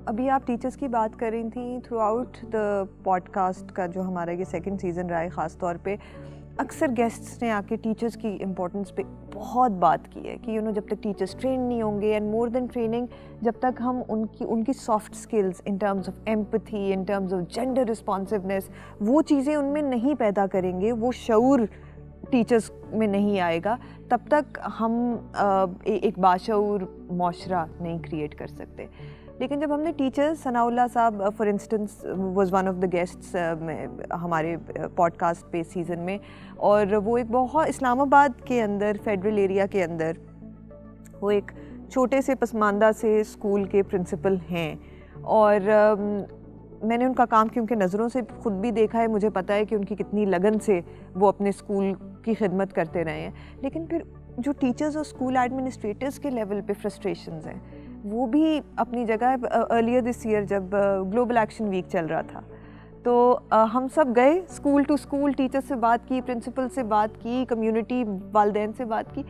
अभी आप टीचर्स की बात कर रही थी। थ्रू आउट द पॉडकास्ट का जो हमारा ये सेकंड सीज़न रहा है, ख़ास तौर पे अक्सर गेस्ट्स ने आके टीचर्स की इम्पोर्टेंस पे बहुत बात की है कि जब तक टीचर्स ट्रेन नहीं होंगे, एंड मोर देन ट्रेनिंग, जब तक हम उनकी soft skills in terms of empathy, in terms of gender responsiveness, वो चीज़ें उनमें नहीं पैदा करेंगे, वो शऊर टीचर्स में नहीं आएगा, तब तक हम एक बाशऊर माशरा नहीं क्रिएट कर सकते। लेकिन जब हमने टीचर्स, सनाउल्लाह साहब for instance was one of the guests हमारे पॉडकास्ट पे सीज़न में, और वो एक बहुत इस्लामाबाद के अंदर, फेडरल एरिया के अंदर, वो एक छोटे से पसमानदा से स्कूल के प्रिंसिपल हैं। और मैंने उनका काम क्योंकि नज़रों से खुद भी देखा है, मुझे पता है कि उनकी कितनी लगन से वो अपने स्कूल की खिदमत करते रहे हैं। लेकिन फिर जो टीचर्स और स्कूल एडमिनिस्ट्रेटर्स के लेवल पे फ्रस्ट्रेशंस हैं, वो भी अपनी जगह। अर्लियर दिस ईयर जब ग्लोबल एक्शन वीक चल रहा था, तो हम सब गए स्कूल टू स्कूल, टीचर से बात की, प्रिंसिपल से बात की, कम्युनिटी वालदैन से बात की।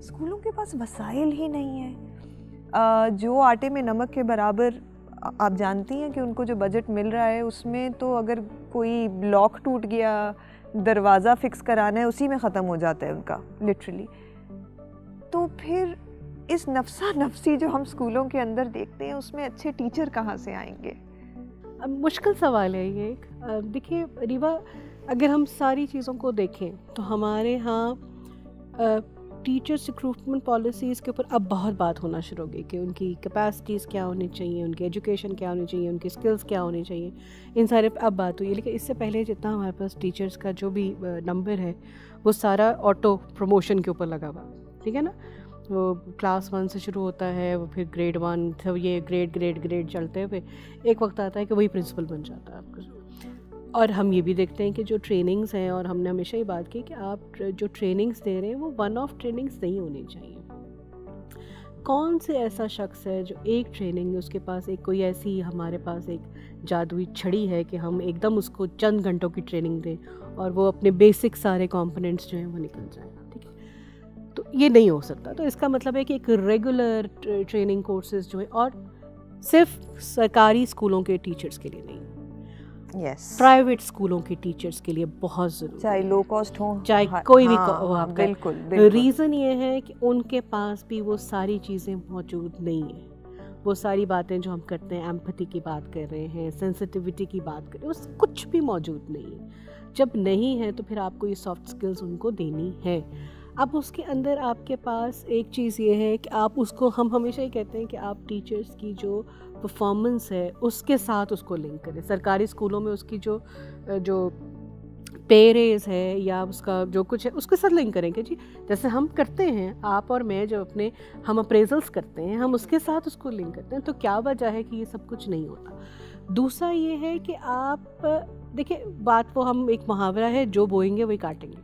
स्कूलों के पास वसाइल ही नहीं है। जो आटे में नमक के बराबर, आप जानती हैं कि उनको जो बजट मिल रहा है उसमें तो अगर कोई लॉक टूट गया, दरवाज़ा फिक्स कराना है, उसी में ख़त्म हो जाता है उनका, लिटरली। तो फिर इस नफसा नफसी जो हम स्कूलों के अंदर देखते हैं, उसमें अच्छे टीचर कहाँ से आएंगे? मुश्किल सवाल है ये। देखिए रीवा, अगर हम सारी चीज़ों को देखें तो हमारे यहाँ टीचर्स रिक्रूटमेंट पॉलिसीज़ के ऊपर अब बहुत बात होना शुरू हो गई कि उनकी कैपेसिटीज़ क्या होनी चाहिए, उनकी एजुकेशन क्या होनी चाहिए, उनकी स्किल्स क्या होनी चाहिए, इन सारे पे अब बात हुई है। लेकिन इससे पहले जितना हमारे पास टीचर्स का जो भी नंबर है, वो सारा ऑटो प्रमोशन के ऊपर लगा हुआ, ठीक है ना। वो क्लास 1 से शुरू होता है, वो फिर ग्रेड 1, तो ये ग्रेड चलते हुए एक वक्त आता है कि वही प्रिंसिपल बन जाता है आपका। और हम ये भी देखते हैं कि जो ट्रेनिंग्स हैं, और हमने हमेशा ही बात की कि आप जो ट्रेनिंग्स दे रहे हैं वो वन ऑफ ट्रेनिंग्स नहीं होनी चाहिए। कौन से ऐसा शख्स है जो एक ट्रेनिंग, उसके पास एक कोई ऐसी, हमारे पास एक जादुई छड़ी है कि हम एकदम उसको चंद घंटों की ट्रेनिंग दें और वो अपने बेसिक सारे कंपोनेंट्स जो हैं वो निकल जाए, ठीक है। तो ये नहीं हो सकता। तो इसका मतलब है कि एक रेगुलर ट्रेनिंग कोर्सेज जो है, और सिर्फ सरकारी स्कूलों के टीचर्स के लिए नहीं, प्राइवेट स्कूलों के टीचर्स के लिए बहुत ज़रूरी, चाहे लो कॉस्ट हो, चाहे कोई भी हो। बिल्कुल। रीज़न ये है कि उनके पास भी वो सारी चीज़ें मौजूद नहीं है। वो सारी बातें जो हम करते हैं, एम्पैथी की बात कर रहे हैं, सेंसिटिविटी की बात कर रहे हैं, वो कुछ भी मौजूद नहीं है। जब नहीं है तो फिर आपको ये सॉफ्ट स्किल्स उनको देनी है। अब उसके अंदर आपके पास एक चीज़ ये है कि आप उसको, हम हमेशा ही कहते हैं कि आप टीचर्स की जो परफॉर्मेंस है उसके साथ उसको लिंक करें। सरकारी स्कूलों में उसकी जो पे रेज है या उसका जो कुछ है उसके साथ लिंक करेंगे जी, जैसे हम करते हैं, आप और मैं जो हम अप्रेजल्स करते हैं, हम उसके साथ उसको लिंक करते हैं। तो क्या वजह है कि ये सब कुछ नहीं होता? दूसरा ये है कि आप देखिए, बात वो, हम एक मुहावरा है, जो बोएंगे वही काटेंगे।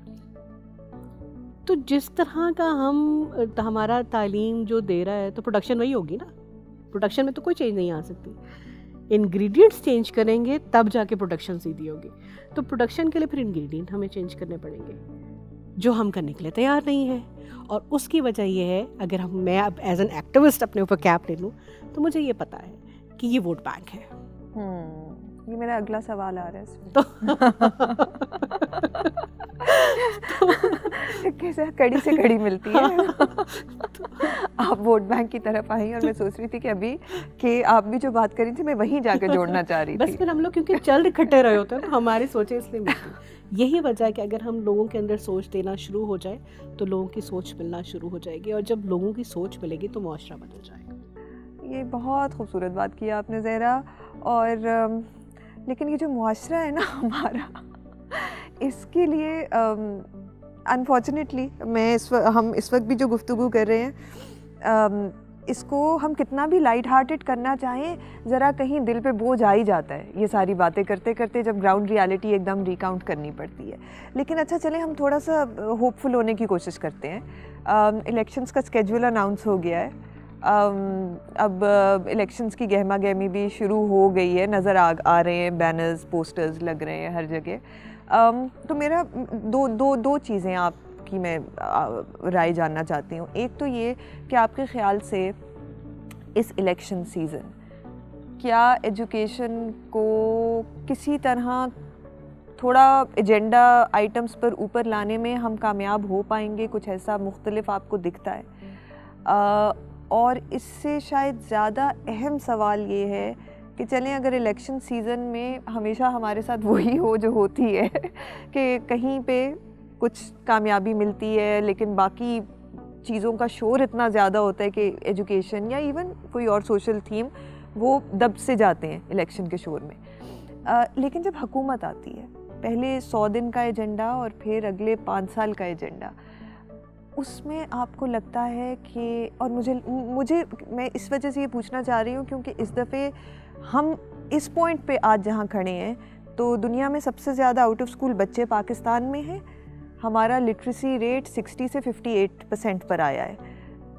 तो जिस तरह का हमारा तालीम जो दे रहा है, तो प्रोडक्शन वही होगी ना। प्रोडक्शन में तो कोई चेंज नहीं आ सकती। इंग्रेडिएंट्स चेंज करेंगे तब जाके प्रोडक्शन सीधी होगी। तो प्रोडक्शन के लिए फिर इंग्रेडिएंट हमें चेंज करने पड़ेंगे, जो हम करने के लिए तैयार नहीं है। और उसकी वजह ये है, अगर मैं अब एज एन एक्टिविस्ट अपने ऊपर कैप ले लूँ, तो मुझे ये पता है कि ये वोट बैंक है। ये मेरा अगला सवाल आ रहा है इसमें। कैसे कड़ी से कड़ी मिलती है। आप वोट बैंक की तरफ आई और मैं सोच रही थी कि अभी कि आप भी जो बात करी थी, मैं वहीं जाके जोड़ना चाह रही थी। बस फिर हम लोग क्योंकि चल इकट्ठे रहे होते हैं, तो हमारी सोचें इसलिए मिलती। यही वजह है कि अगर हम लोगों के अंदर सोच देना शुरू हो जाए तो लोगों की सोच मिलना शुरू हो जाएगी, और जब लोगों की सोच मिलेगी तो मुआशरा बदल जाएगा। ये बहुत खूबसूरत बात की आपने ज़हरा। और लेकिन ये जो मुआशरा है ना हमारा, इसके लिए अनफॉर्चुनेटली हम इस वक्त भी जो गुफ्तगू कर रहे हैं, इसको हम कितना भी लाइट हार्टेड करना चाहें, ज़रा कहीं दिल पे बोझ आ ही जाता है ये सारी बातें करते करते, जब ग्राउंड रियलिटी एकदम रिकाउंट करनी पड़ती है। लेकिन अच्छा, चलें हम थोड़ा सा होपफुल होने की कोशिश करते हैं। इलेक्शंस का स्केड्यूल अनाउंस हो गया है। अब इलेक्शंस की गहमा गहमी भी शुरू हो गई है, नज़र आ रहे हैं, बैनर्स, पोस्टर्स लग रहे हैं हर जगह। तो मेरा दो चीज़ें आपकी आपकी मैं राय जानना चाहती हूँ। एक तो ये कि आपके ख़्याल से इस इलेक्शन सीज़न क्या एजुकेशन को किसी तरह थोड़ा एजेंडा आइटम्स पर ऊपर लाने में हम कामयाब हो पाएंगे? कुछ ऐसा मुख्तलिफ आपको दिखता है? और इससे शायद ज़्यादा अहम सवाल ये है कि चलें अगर इलेक्शन सीज़न में हमेशा हमारे साथ वही हो जो होती है कि कहीं पे कुछ कामयाबी मिलती है लेकिन बाकी चीज़ों का शोर इतना ज़्यादा होता है कि एजुकेशन या इवन कोई और सोशल थीम वो दब से जाते हैं इलेक्शन के शोर में। लेकिन जब हुकूमत आती है, पहले 100 दिन का एजेंडा और फिर अगले 5 साल का एजेंडा, उसमें आपको लगता है कि, और मुझे मैं इस वजह से ये पूछना चाह रही हूँ क्योंकि इस दफ़े हम इस पॉइंट पे आज जहाँ खड़े हैं तो दुनिया में सबसे ज़्यादा आउट ऑफ स्कूल बच्चे पाकिस्तान में हैं। हमारा लिटरेसी रेट 60 से 58% पर आया है।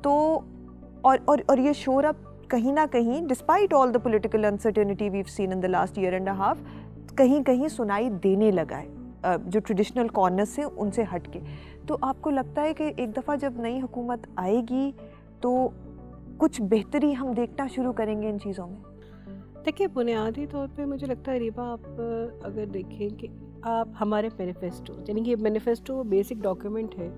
तो और ये शोर अब कहीं ना कहीं despite all the political uncertainty we have seen in the last year and a half कहीं कहीं सुनाई देने लगा है, जो ट्रेडिशनल कॉर्नर्स हैं उनसे हट के। तो आपको लगता है कि एक दफ़ा जब नई हुकूमत आएगी तो कुछ बेहतरी हम देखना शुरू करेंगे इन चीज़ों में? देखिए, बुनियादी तौर पे मुझे लगता है रिबा, आप अगर देखें कि आप हमारे मैनिफेस्टो, यानी कि मैनिफेस्टो बेसिक डॉक्यूमेंट है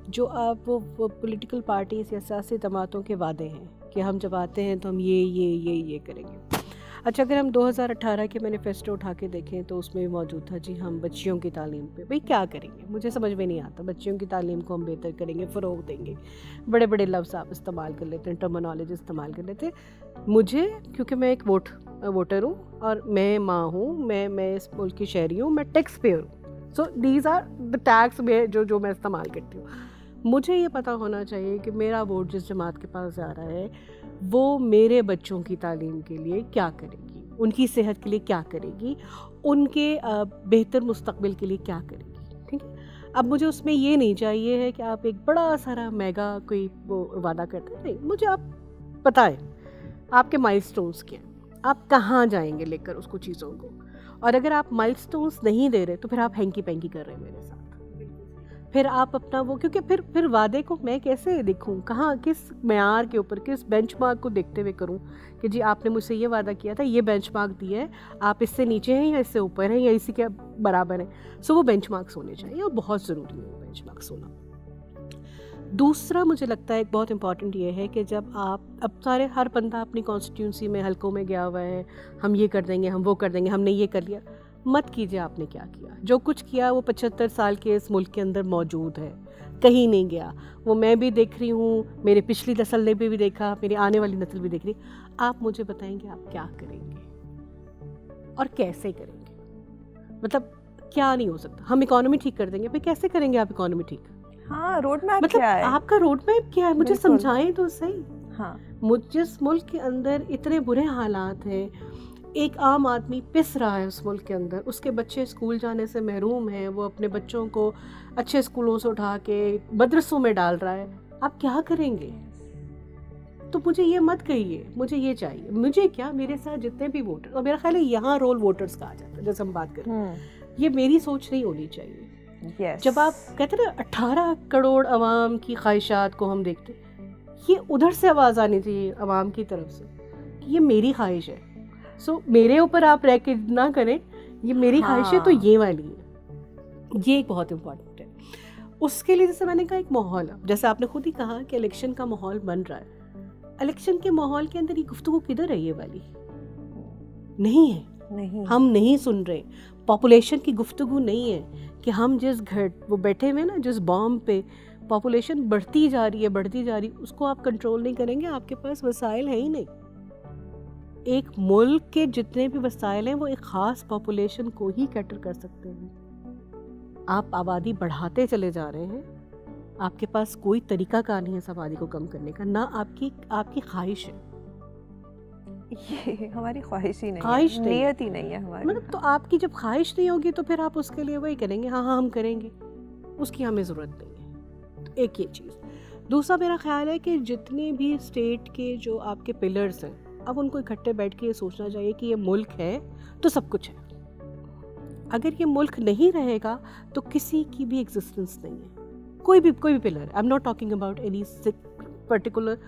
जो आप वो पॉलिटिकल पार्टीज या सियासी जमातों के वादे हैं कि हम जब आते हैं तो हम ये करेंगे। अच्छा, अगर हम 2018 के मैनिफेस्टो उठा के देखें तो उसमें भी मौजूद था जी हम बच्चियों की तालीम पे भाई क्या करेंगे, मुझे समझ में नहीं आता। बच्चियों की तालीम को हम बेहतर करेंगे, फ़रोग देंगे, बड़े बड़े लफ्ज़ आप इस्तेमाल कर लेते हैं, टर्मिनोलॉजी इस्तेमाल कर लेते हैं। मुझे, क्योंकि मैं एक वोटर हूँ और मैं माँ हूँ, मैं इस मुल्क की शहरी हूँ, मैं टैक्स पेयर हूँ, so these are the tax जो मैं इस्तेमाल करती हूँ। मुझे ये पता होना चाहिए कि मेरा वोट जिस जमात के पास जा रहा है वो मेरे बच्चों की तालीम के लिए क्या करेगी, उनकी सेहत के लिए क्या करेगी, उनके बेहतर मुस्तकबिल के लिए क्या करेगी। ठीक है, अब मुझे उसमें ये नहीं चाहिए है कि आप एक बड़ा सारा मेगा कोई वो वादा करते हैं, नहीं, मुझे आप बताएं आपके माइलस्टोन्स क्या हैं, आप कहाँ जाएंगे लेकर उसको चीज़ों को। और अगर आप माइलस्टोन्स नहीं दे रहे तो फिर आप हैंकी पैंकी कर रहे हैं मेरे साथ। फिर आप अपना वो, क्योंकि फिर वादे को मैं कैसे देखूं, कहाँ, किस मेयार के ऊपर, किस बेंचमार्क को देखते हुए करूं कि जी आपने मुझसे ये वादा किया था, ये बेंचमार्क दिया है, आप इससे नीचे हैं या इससे ऊपर हैं या इसी के बराबर हैं। सो वो बेंचमार्क्स होने चाहिए और बहुत ज़रूरी है वो बेंचमार्क्स होना। दूसरा मुझे लगता है एक बहुत इंपॉर्टेंट ये है कि जब आप अब हर बंदा अपनी कॉन्स्टिट्यूंसी में हलकों में गया हुआ है, हम ये कर देंगे, हम वो कर देंगे, हमने ये कर लिया, मत कीजिए आपने क्या किया। जो कुछ किया वो 75 साल के इस मुल्क के अंदर मौजूद है, कहीं नहीं गया। वो मैं भी देख रही हूँ, मेरी पिछली नस्ल ने भी देखा, मेरी आने वाली नस्ल भी देख रही। आप मुझे बताएंगे आप क्या करेंगे और कैसे करेंगे, मतलब क्या नहीं हो सकता। हम इकोनॉमी ठीक कर देंगे, भाई कैसे करेंगे आप इकोनॉमी ठीक? हाँ, रोड मैप मतलब क्या है? आपका रोड मैप क्या है, मुझे समझाएं तो सही। हाँ, जिस मुल्क के अंदर इतने बुरे हालात हैं, एक आम आदमी पिस रहा है उस मुल्क के अंदर, उसके बच्चे स्कूल जाने से महरूम हैं, वो अपने बच्चों को अच्छे स्कूलों से उठा के मदरसों में डाल रहा है, आप क्या करेंगे? तो मुझे ये मत कहिए, मुझे ये चाहिए। मुझे क्या, मेरे साथ जितने भी वोटर, और मेरा ख्याल है यहाँ रोल वोटर्स का आ जाता है जैसे हम बात करें, ये मेरी सोच नहीं होनी चाहिए। जब आप कहते हैं ना 18 करोड़ अवाम की ख्वाहिशात को हम देखते, ये उधर से आवाज़ आनी चाहिए अवाम की तरफ से कि ये मेरी ख्वाहिश है, सो मेरे ऊपर आप रह के ना करें, ये मेरी ख्वाहिश है तो ये वाली है। ये एक बहुत इम्पॉर्टेंट है। उसके लिए जैसे मैंने कहा एक माहौल, जैसे आपने खुद ही कहा कि इलेक्शन का माहौल बन रहा है, इलेक्शन के माहौल के अंदर ये गुफ्तगू किधर है? ये वाली नहीं है, नहीं, हम नहीं सुन रहे। पॉपुलेशन की गुफ्तगू नहीं है कि हम जिस घर वो बैठे हुए ना, जिस बॉम्ब पे पॉपुलेशन बढ़ती जा रही है, उसको आप कंट्रोल नहीं करेंगे, आपके पास वसाइल है ही नहीं। एक मुल्क के जितने भी वसाइल हैं वो एक ख़ास पॉपुलेशन को ही कैटर कर सकते हैं। आप आबादी बढ़ाते चले जा रहे हैं, आपके पास कोई तरीका कार नहीं है इस आबादी को कम करने का, ना आपकी ख्वाहिश है। ये हमारी ख्वाहिश ही नहीं, ख्वाहिश है, नियत ही नहीं है हमारी। मतलब तो आपकी जब ख्वाहिश नहीं होगी तो फिर आप उसके लिए वही करेंगे, हाँ हम करेंगे, उसकी हमें ज़रूरत नहीं है। तो एक ये चीज़। दूसरा मेरा ख्याल है कि जितने भी स्टेट के जो आपके पिलर्स हैं, अब उनको इकट्ठे बैठ के ये सोचना चाहिए कि ये मुल्क है तो सब कुछ है। अगर ये मुल्क नहीं रहेगा तो किसी की भी एग्जिस्टेंस नहीं है, कोई भी pillar, I am not talking about any particular,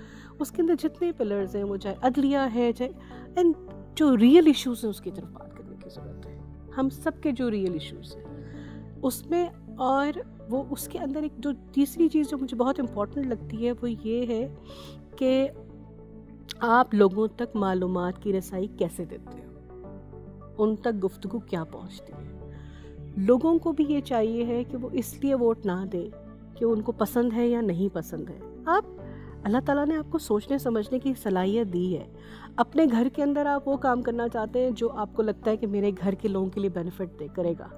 उसके अंदर जितने पिलर्स हैं, वो चाहे अदलिया है, चाहे एंड जो रियल इश्यूज़ हैं उसकी तरफ बात करने की ज़रूरत है। हम सब के जो रियल इश्यूज़ हैं उसमें, और वो उसके अंदर एक जो तीसरी चीज़ जो मुझे बहुत इम्पॉर्टेंट लगती है वो ये है कि आप लोगों तक मालूमात की रसाई कैसे देते हो, उन तक गुफ्तगू क्या पहुंचती है। लोगों को भी ये चाहिए है कि वो इसलिए वोट ना दें कि उनको पसंद है या नहीं पसंद है। आप, अल्लाह ताला ने आपको सोचने समझने की सलाहियत दी है। अपने घर के अंदर आप वो काम करना चाहते हैं जो आपको लगता है कि मेरे घर के लोगों के लिए बेनिफिट दे करेगा,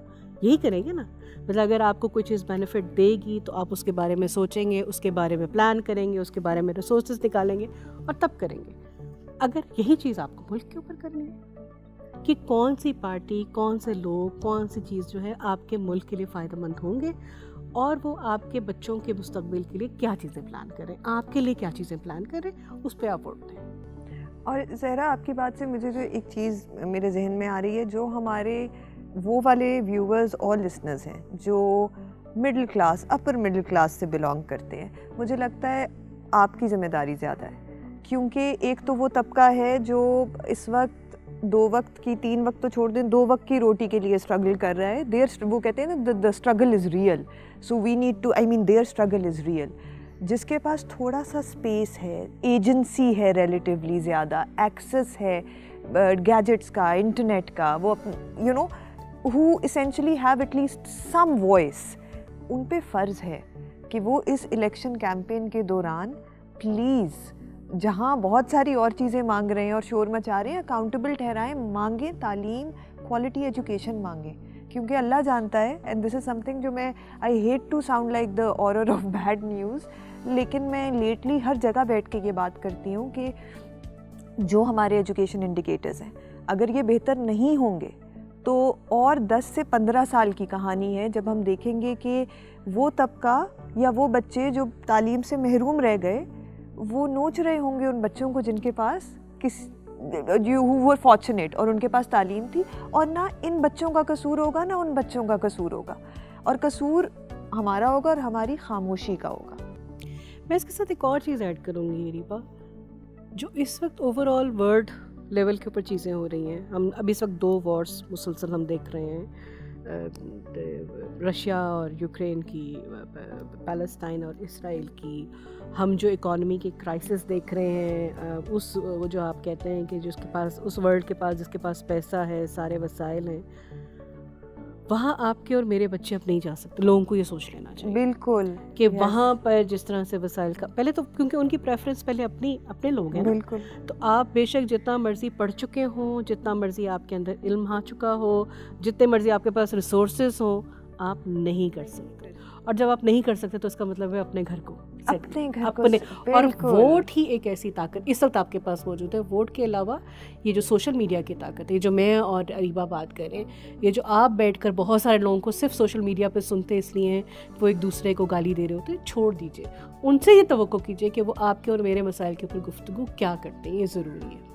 यही करेंगे ना। मतलब अगर आपको कोई चीज़ बेनिफिट देगी तो आप उसके बारे में सोचेंगे, उसके बारे में प्लान करेंगे, उसके बारे में रिसोर्सेज निकालेंगे और तब करेंगे। अगर यही चीज़ आपको मुल्क के ऊपर करनी है कि कौन सी पार्टी, कौन से लोग, कौन सी चीज़ जो है आपके मुल्क के लिए फ़ायदेमंद होंगे और वो आपके बच्चों के मुस्तकबिल के लिए क्या चीज़ें प्लान करें, आपके लिए क्या चीज़ें प्लान करें, उस पर आप वोट दें। और ज़हरा, आपकी बात से मुझे जो एक चीज़ मेरे जहन में आ रही है, जो हमारे वो वाले व्यूवर्स और लिसनर्स हैं जो middle class, upper middle class से बिलोंग करते हैं, मुझे लगता है आपकी ज़िम्मेदारी ज़्यादा है। क्योंकि एक तो वो तबका है जो इस वक्त 2 वक्त की, 3 वक्त तो छोड़ दें, 2 वक्त की रोटी के लिए स्ट्रगल कर रहा है। वो कहते हैं ना, the struggle is real, so we need to, I mean their struggle is real. जिसके पास थोड़ा सा स्पेस है, एजेंसी है, रिलेटिवली ज़्यादा एक्सेस है गैजेट्स का, इंटरनेट का, वो you know who essentially have at least some voice, उन पे फ़र्ज़ है कि वो इस इलेक्शन कैंपेन के दौरान प्लीज़, जहाँ बहुत सारी और चीज़ें मांग रहे हैं और शोर मचा रहे हैं, अकाउंटेबल ठहराएं, मांगें तालीम, क्वालिटी एजुकेशन मांगें। क्योंकि अल्लाह जानता है, एंड दिस इज़ समथिंग जो मैं, I hate to sound like the bearer of bad news, लेकिन मैं लेटली हर जगह बैठ के ये बात करती हूँ कि जो हमारे एजुकेशन इंडिकेटर्स हैं, अगर ये बेहतर नहीं होंगे तो और 10 से 15 साल की कहानी है जब हम देखेंगे कि वो तबका या वो बच्चे जो तालीम से महरूम रह गए, वो नोच रहे होंगे उन बच्चों को जिनके पास हु वर फॉर्चुनेट और उनके पास तालीम थी। और ना इन बच्चों का कसूर होगा, ना उन बच्चों का कसूर होगा, और कसूर हमारा होगा और हमारी खामोशी का होगा। मैं इसके साथ एक और चीज़ ऐड करूँगी रिपा, जो इस वक्त ओवरऑल वर्ल्ड लेवल के ऊपर चीज़ें हो रही हैं। हम अभी इस वक्त 2 वॉर्स मुसलसल हम देख रहे हैं, रशिया और यूक्रेन की, पैलेस्टाइन और इसराइल की। हम जो इकॉनमी की क्राइसिस देख रहे हैं, उस वो जो आप कहते हैं कि जिसके पास, उस वर्ल्ड के पास जिसके पास पैसा है, सारे वसाइल हैं, वहाँ आपके और मेरे बच्चे अब नहीं जा सकते। लोगों को ये सोच लेना चाहिए बिल्कुल कि वहाँ पर जिस तरह से वसाइल का, पहले तो क्योंकि उनकी प्रेफरेंस पहले अपने लोग हैं बिल्कुल, तो आप बेशक जितना मर्जी पढ़ चुके हों, जितना मर्जी आपके अंदर इल्म आ चुका हो, जितने मर्जी आपके पास रिसोर्सेज हों, आप नहीं कर सकते। और जब आप नहीं कर सकते तो इसका मतलब है अपने घर को और वोट ही एक ऐसी ताकत इस वक्त आपके पास मौजूद है। वोट के अलावा ये जो सोशल मीडिया की ताकत है, जो मैं और अरीबा बात करें, ये जो आप बैठकर बहुत सारे लोगों को सिर्फ सोशल मीडिया पे सुनते इसलिए हैं वो एक दूसरे को गाली दे रहे होते हैं, छोड़ दीजिए। उनसे ये तवक्को कीजिए कि वो आपके और मेरे मसाइल के ऊपर गुफ्तगू क्या करते हैं, ये ज़रूरी है।